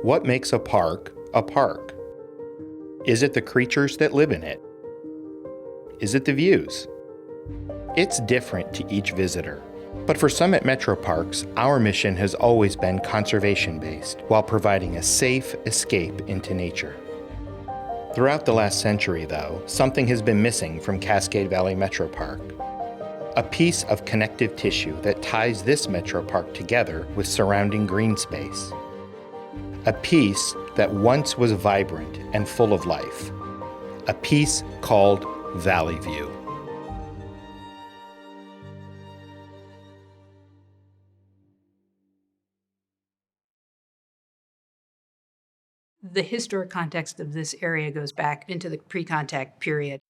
What makes a park a park? Is it the creatures that live in it? Is it the views? It's different to each visitor. But for Summit Metro Parks, our mission has always been conservation-based, while providing a safe escape into nature. Throughout the last century, though, something has been missing from Cascade Valley Metro Park. A piece of connective tissue that ties this metro park together with surrounding green space. A piece that once was vibrant and full of life. A piece called Valley View. The historic context of this area goes back into the pre-contact period.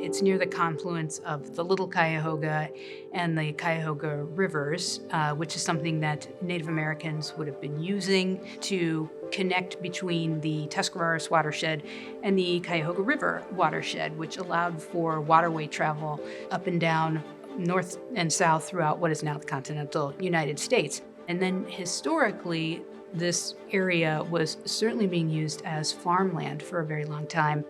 It's near the confluence of the Little Cuyahoga and the Cuyahoga rivers, which is something that Native Americans would have been using to connect between the Tuscarawas watershed and the Cuyahoga River watershed, which allowed for waterway travel up and down, north and south throughout what is now the continental United States. And then historically, this area was certainly being used as farmland for a very long time.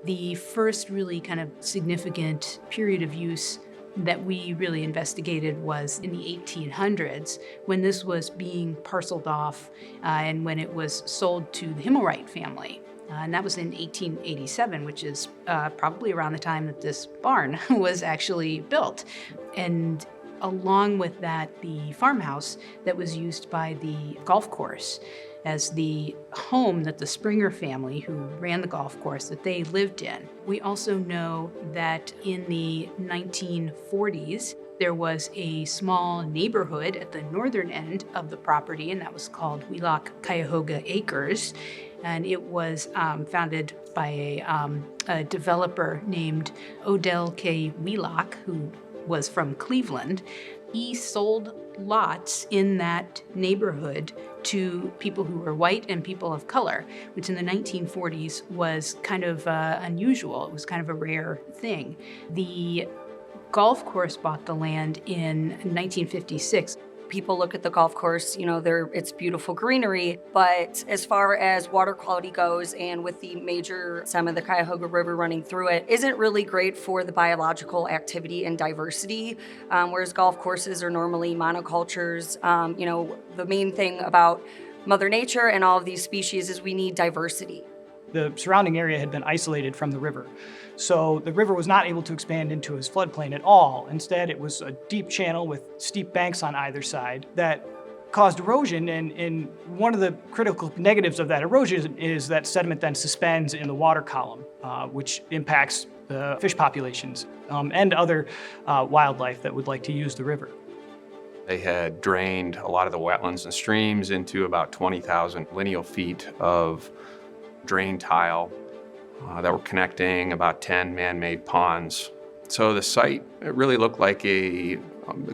The first really kind of significant period of use that we really investigated was in the 1800s, when this was being parceled off and when it was sold to the Himmelwright family. And that was in 1887, which is probably around the time that this barn was actually built. And along with that, the farmhouse that was used by the golf course as the home that the Springer family, who ran the golf course, that they lived in. We also know that in the 1940s, there was a small neighborhood at the northern end of the property, and that was called Wheelock Cuyahoga Acres. And it was founded by a developer named Odell K. Wheelock, who was from Cleveland. He sold lots in that neighborhood to people who were white and people of color, which in the 1940s was kind of unusual. It was kind of a rare thing. The golf course bought the land in 1956. People look at the golf course, it's beautiful greenery, but as far as water quality goes, and with the major stem of the Cuyahoga River running through it, isn't really great for the biological activity and diversity, whereas golf courses are normally monocultures. The main thing about Mother Nature and all of these species is we need diversity. The surrounding area had been isolated from the river. So the river was not able to expand into its floodplain at all. Instead, it was a deep channel with steep banks on either side that caused erosion. And one of the critical negatives of that erosion is that sediment then suspends in the water column, which impacts the fish populations and other wildlife that would like to use the river. They had drained a lot of the wetlands and streams into about 20,000 lineal feet of drain tile that were connecting about 10 man-made ponds. So the site, it really looked like a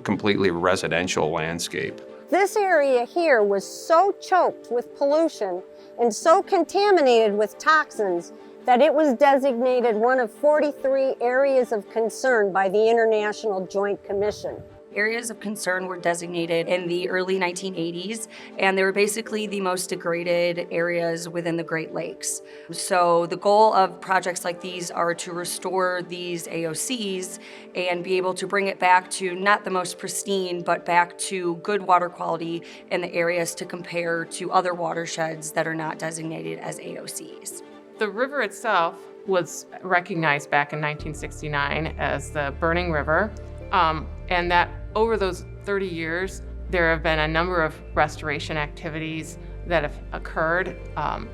completely residential landscape. This area here was so choked with pollution and so contaminated with toxins that it was designated one of 43 areas of concern by the International Joint Commission. Areas of concern were designated in the early 1980s, and they were basically the most degraded areas within the Great Lakes. So the goal of projects like these are to restore these AOCs and be able to bring it back to not the most pristine, but back to good water quality in the areas to compare to other watersheds that are not designated as AOCs. The river itself was recognized back in 1969 as the Burning River, and that over those 30 years, there have been a number of restoration activities that have occurred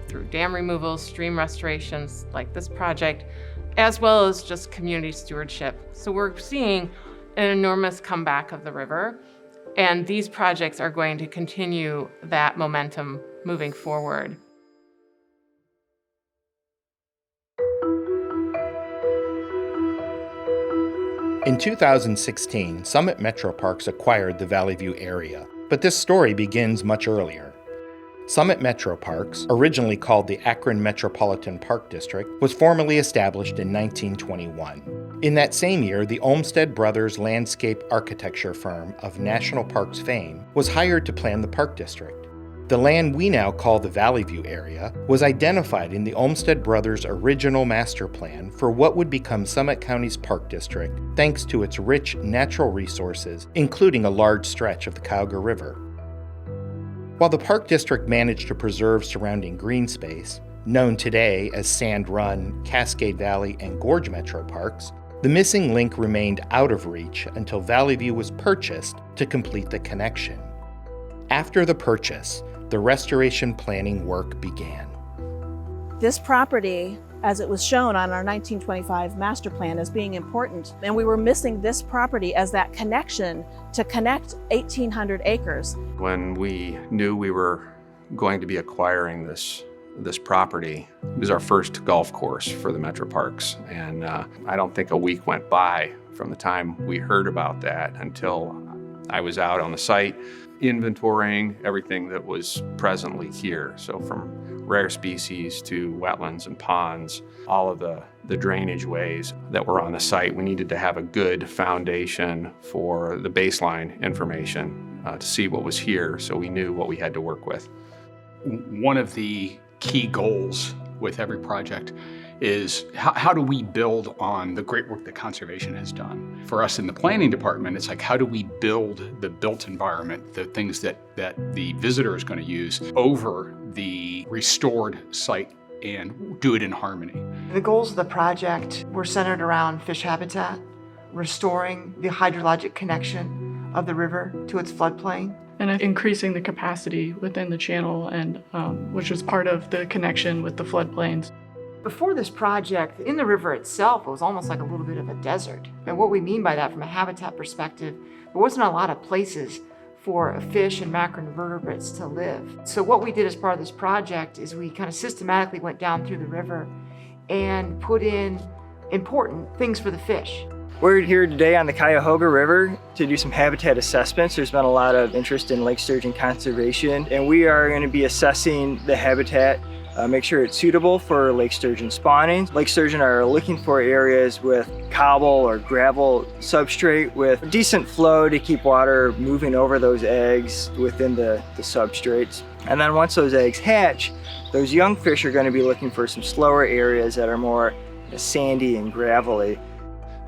through dam removals, stream restorations like this project, as well as just community stewardship. So we're seeing an enormous comeback of the river, and these projects are going to continue that momentum moving forward. In 2016, Summit Metro Parks acquired the Valley View area, but this story begins much earlier. Summit Metro Parks, originally called the Akron Metropolitan Park District, was formally established in 1921. In that same year, the Olmsted Brothers landscape architecture firm of national parks fame was hired to plan the park district. The land we now call the Valley View area was identified in the Olmsted Brothers' original master plan for what would become Summit County's park district, thanks to its rich natural resources, including a large stretch of the Cuyahoga River. While the park district managed to preserve surrounding green space, known today as Sand Run, Cascade Valley, and Gorge Metro Parks, the missing link remained out of reach until Valley View was purchased to complete the connection. After the purchase, the restoration planning work began. This property, as it was shown on our 1925 master plan as being important, and we were missing this property as that connection to connect 1,800 acres. When we knew we were going to be acquiring this property, it was our first golf course for the Metro Parks. And I don't think a week went by from the time we heard about that until I was out on the site inventorying everything that was presently here. So from rare species to wetlands and ponds, all of the drainage ways that were on the site, we needed to have a good foundation for the baseline information to see what was here so we knew what we had to work with. One of the key goals with every project is how do we build on the great work that conservation has done? For us in the planning department, it's like, how do we build the built environment, the things that the visitor is going to use over the restored site and do it in harmony? The goals of the project were centered around fish habitat, restoring the hydrologic connection of the river to its floodplain, and increasing the capacity within the channel, and which was part of the connection with the floodplains. Before this project, in the river itself, it was almost like a little bit of a desert. And what we mean by that from a habitat perspective, there wasn't a lot of places for fish and macroinvertebrates to live. So what we did as part of this project is we kind of systematically went down through the river and put in important things for the fish. We're here today on the Cuyahoga River to do some habitat assessments. There's been a lot of interest in lake sturgeon conservation, and we are going to be assessing the habitat, make sure it's suitable for lake sturgeon spawning. Lake sturgeon are looking for areas with cobble or gravel substrate with decent flow to keep water moving over those eggs within the substrates. And then once those eggs hatch, those young fish are going to be looking for some slower areas that are more sandy and gravelly.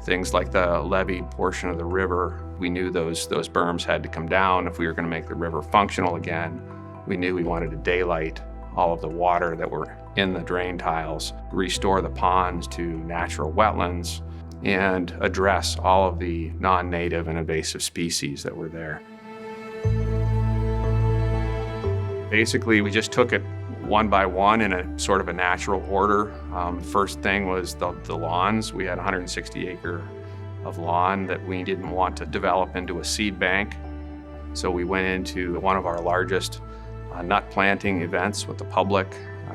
Things like the leveed portion of the river, we knew those berms had to come down if we were going to make the river functional again. We knew we wanted to daylight all of the water that were in the drain tiles, restore the ponds to natural wetlands, and address all of the non-native and invasive species that were there. Basically, we just took it one by one in a sort of a natural order. First thing was the lawns. We had 160 acre of lawn that we didn't want to develop into a seed bank. So we went into one of our largest nut planting events with the public,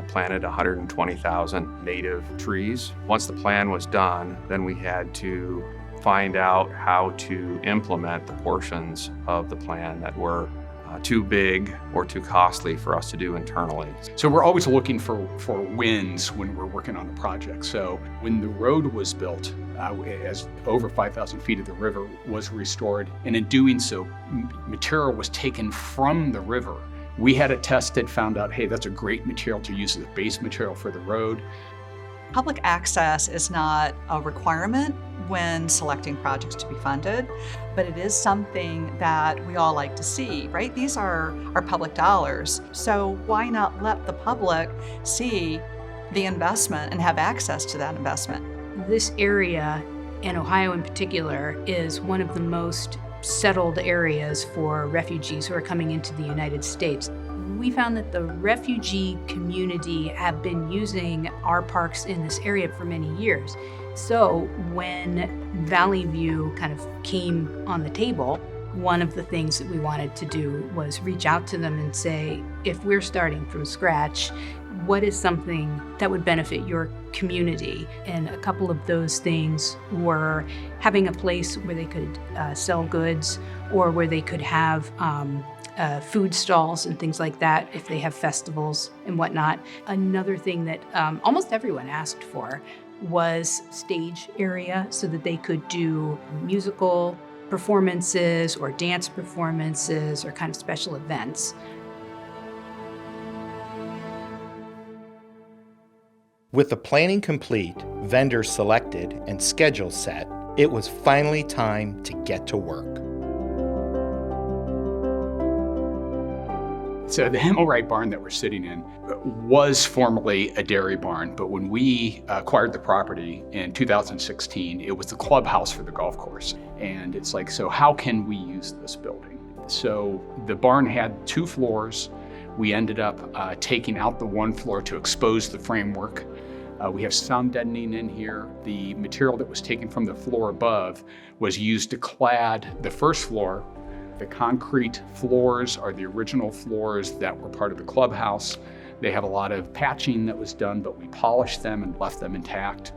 planted 120,000 native trees. Once the plan was done, then we had to find out how to implement the portions of the plan that were too big or too costly for us to do internally. So we're always looking for wins when we're working on a project. So when the road was built, as over 5,000 feet of the river was restored, and in doing so, material was taken from the river. We had it tested, found out, hey, that's a great material to use as a base material for the road. Public access is not a requirement when selecting projects to be funded, but it is something that we all like to see, right? These are our public dollars, so why not let the public see the investment and have access to that investment? This area, in Ohio in particular, is one of the most settled areas for refugees who are coming into the United States. We found that the refugee community have been using our parks in this area for many years. So when Valley View kind of came on the table, one of the things that we wanted to do was reach out to them and say, if we're starting from scratch, what is something that would benefit your community? And a couple of those things were having a place where they could sell goods, or where they could have food stalls and things like that if they have festivals and whatnot. Another thing that almost everyone asked for was stage area so that they could do musical performances or dance performances or kind of special events. With the planning complete, vendors selected, and schedules set, it was finally time to get to work. So the Himmelreich barn that we're sitting in was formerly a dairy barn, but when we acquired the property in 2016, it was the clubhouse for the golf course. And it's like, so how can we use this building? So the barn had 2 floors. We ended up taking out the 1 floor to expose the framework. We have sound deadening in here. The material that was taken from the floor above was used to clad the first floor. The concrete floors are the original floors that were part of the clubhouse. They have a lot of patching that was done, but we polished them and left them intact.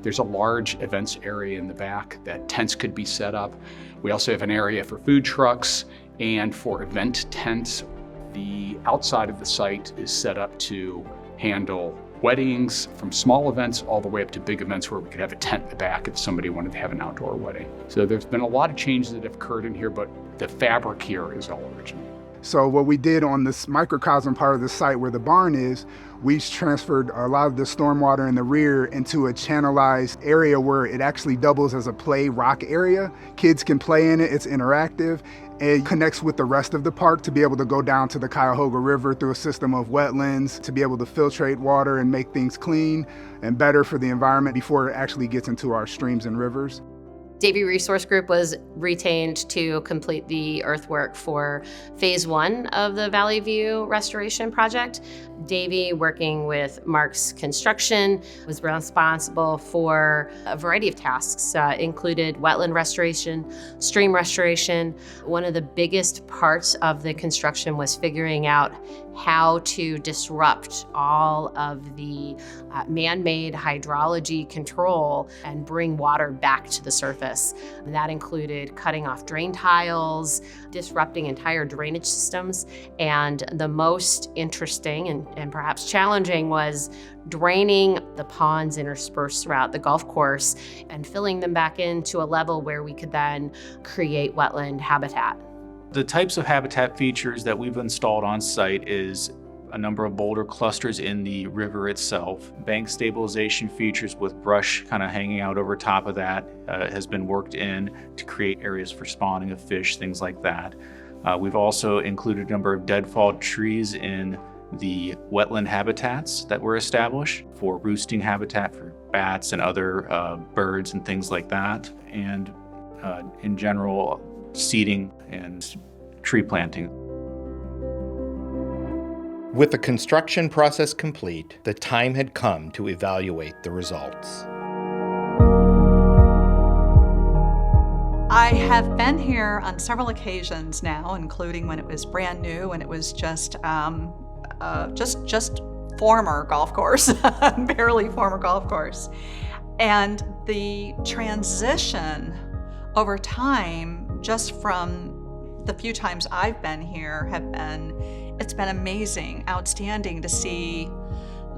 There's a large events area in the back that tents could be set up. We also have an area for food trucks and for event tents. The outside of the site is set up to handle weddings, from small events all the way up to big events where we could have a tent in the back if somebody wanted to have an outdoor wedding. So there's been a lot of changes that have occurred in here, but the fabric here is all original. So what we did on this microcosm part of the site where the barn is, we transferred a lot of the stormwater in the rear into a channelized area where it actually doubles as a play rock area. Kids can play in it, it's interactive. It connects with the rest of the park to be able to go down to the Cuyahoga River through a system of wetlands to be able to filtrate water and make things clean and better for the environment before it actually gets into our streams and rivers. Davie Resource Group was retained to complete the earthwork for phase 1 of the Valley View restoration project. Davie, working with Mark's Construction, was responsible for a variety of tasks, included wetland restoration, stream restoration. One of the biggest parts of the construction was figuring out how to disrupt all of the man-made hydrology control and bring water back to the surface. And that included cutting off drain tiles, disrupting entire drainage systems, and the most interesting and perhaps challenging was draining the ponds interspersed throughout the golf course and filling them back into a level where we could then create wetland habitat. The types of habitat features that we've installed on site is a number of boulder clusters in the river itself. Bank stabilization features with brush kind of hanging out over top of that has been worked in to create areas for spawning of fish, things like that. We've also included a number of deadfall trees in the wetland habitats that were established for roosting habitat for bats and other birds and things like that. And in general, seeding and tree planting. With the construction process complete, the time had come to evaluate the results. I have been here on several occasions now, including when it was brand new and it was just former golf course, barely former golf course. And the transition over time, just from the few times I've been here, it's been amazing, outstanding to see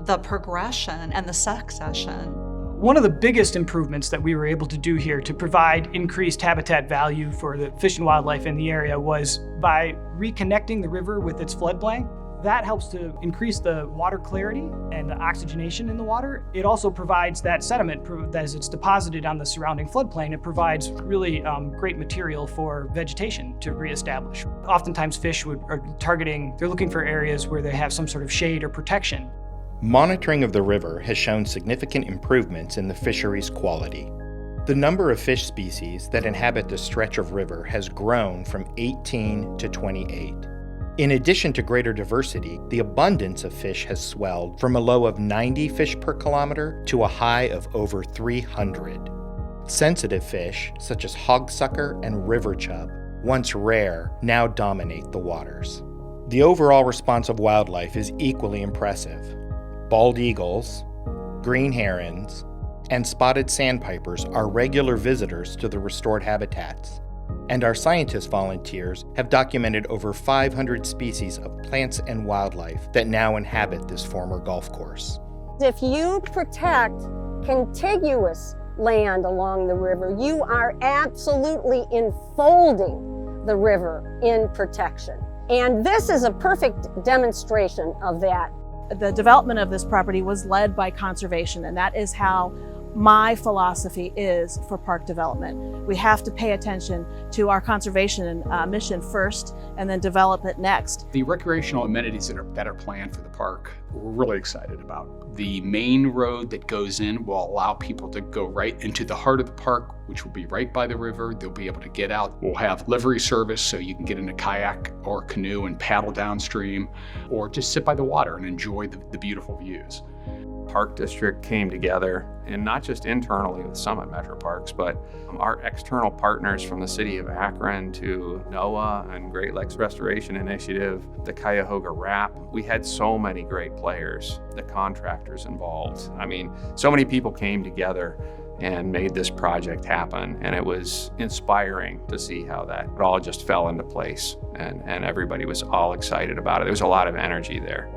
the progression and the succession. One of the biggest improvements that we were able to do here to provide increased habitat value for the fish and wildlife in the area was by reconnecting the river with its floodplain. That helps to increase the water clarity and the oxygenation in the water. It also provides that sediment, as it's deposited on the surrounding floodplain, it provides really great material for vegetation to reestablish. Oftentimes fish are they're looking for areas where they have some sort of shade or protection. Monitoring of the river has shown significant improvements in the fisheries quality. The number of fish species that inhabit the stretch of river has grown from 18 to 28. In addition to greater diversity, the abundance of fish has swelled from a low of 90 fish per kilometer to a high of over 300. Sensitive fish, such as hogsucker and river chub, once rare, now dominate the waters. The overall response of wildlife is equally impressive. Bald eagles, green herons, and spotted sandpipers are regular visitors to the restored habitats, And our scientist volunteers have documented over 500 species of plants and wildlife that now inhabit this former golf course. If you protect contiguous land along the river, you are absolutely enfolding the river in protection. And this is a perfect demonstration of that. The development of this property was led by conservation, and that is how my philosophy is for park development. We have to pay attention to our conservation mission first and then develop it next. The recreational amenities that are planned for the park, we're really excited about. The main road that goes in will allow people to go right into the heart of the park, which will be right by the river. They'll be able to get out. We'll have livery service so you can get in a kayak or canoe and paddle downstream, or just sit by the water and enjoy the beautiful views. Park District came together, and not just internally with Summit Metro Parks, but our external partners from the city of Akron to NOAA and Great Lakes Restoration Initiative, the Cuyahoga RAP. We had so many great players, the contractors involved. I mean, so many people came together and made this project happen, and it was inspiring to see how that it all just fell into place, and everybody was all excited about it. There was a lot of energy there.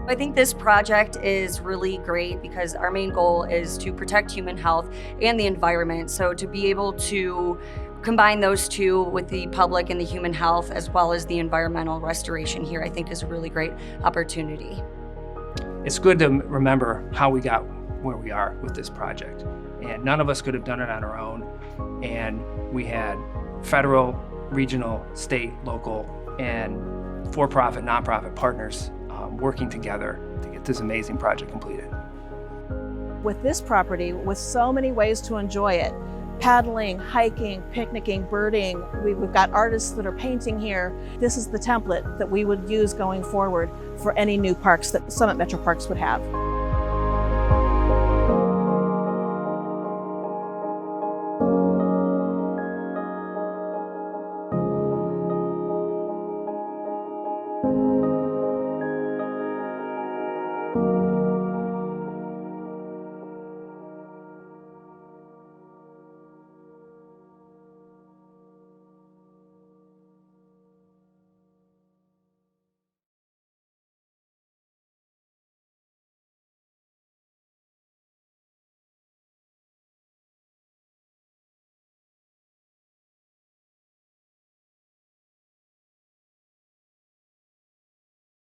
I think this project is really great because our main goal is to protect human health and the environment. So to be able to combine those two with the public and the human health as well as the environmental restoration here, I think is a really great opportunity. It's good to remember how we got where we are with this project. And none of us could have done it on our own. And we had federal, regional, state, local, and for-profit, nonprofit partners working together to get this amazing project completed. With this property, with so many ways to enjoy it, paddling, hiking, picnicking, birding, we've got artists that are painting here. This is the template that we would use going forward for any new parks that Summit Metro Parks would have.